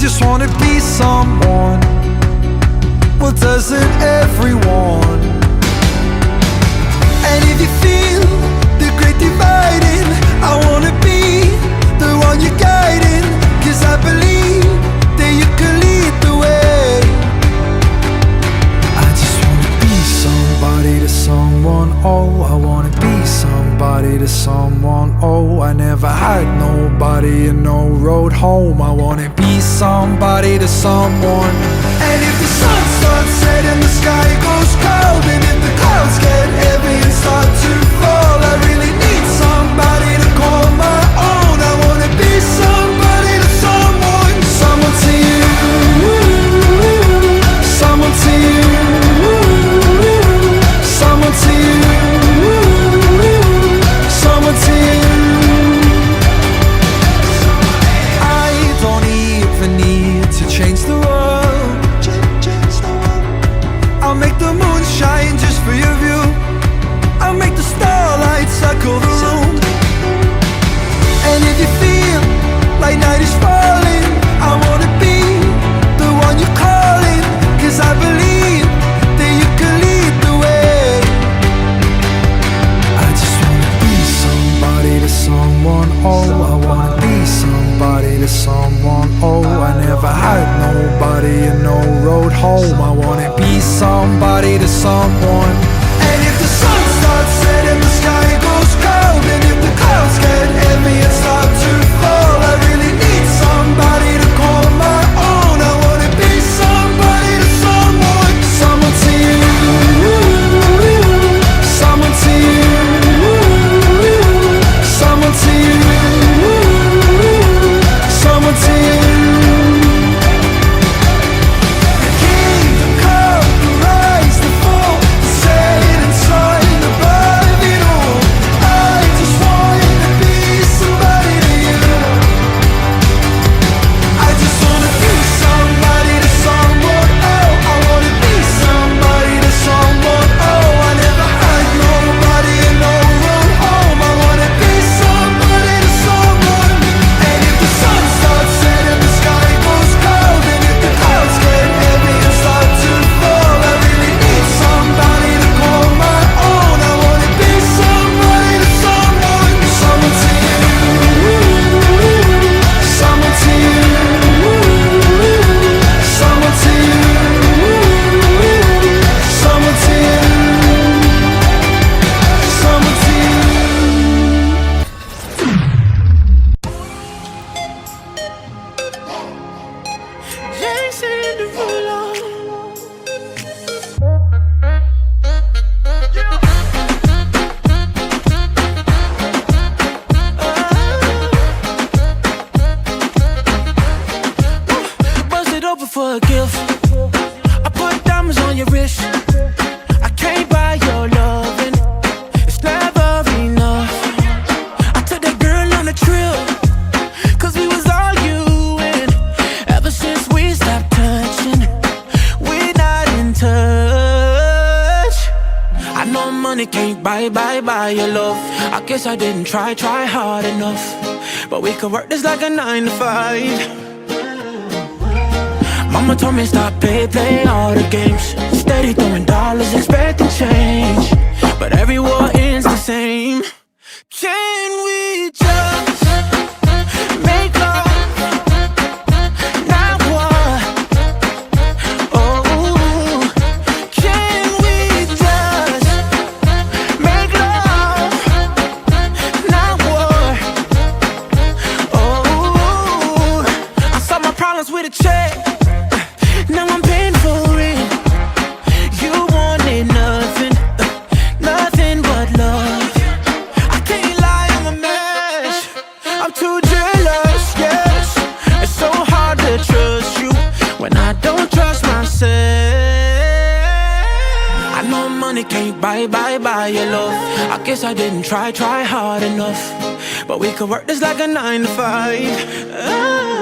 just wanna be someone. Well, doesn't everyone? And if you feel the great dividing, I wanna be the one you're guiding. Cause I believe that you can lead the way. I just wanna be somebody to someone. Oh, I wanna be somebody to someone. Oh, I never had nobody and no road home. I wanna be somebody to someone. And if the sun starts setting, the sky goes cold, and if the clouds get heavy and start to fall, I really need somebody to call my own. I wanna be somebody to someone. Someone to you, someone to you, someone to you, someone to you. I don't even need to change the world. I'll make the moon shine just for your view. I'll make the starlight circle the room. And if you feel like night is falling, I wanna be the one you're calling. Cause I believe that you can lead the way. I just wanna be somebody to someone. Oh, I wanna be somebody to someone. Oh, I never had nobody and no road home. I wanna be somebody to someone. And if the sun starts setting, the sky goes cold, and if the clouds get heavy and start to fall, I really need somebody to call my own. I wanna be somebody to someone. Someone to you, someone to you, someone to you, someone to you. For a gift, I put diamonds on your wrist. I can't buy your loving, it's never enough. I took that girl on a trip, cause we was arguing. Ever since we stopped touching, we're not in touch. I know money can't buy your love. I guess I didn't try hard enough. But we could work this like a 9 to 5. Mama told me stop play all the games. Steady throwing dollars, expecting change. But every war ends the same. Can we just make love? Not what? Oh, can we just make love? Not what? Oh, I solved my problems with a check. Now I'm paying for it. You wanted nothing, nothing but love. I can't lie, I'm a mess. I'm too jealous, yes. It's so hard to trust you when I don't trust myself. I know money can't buy your love. I guess I didn't try hard enough. But we could work this like a 9 to 5.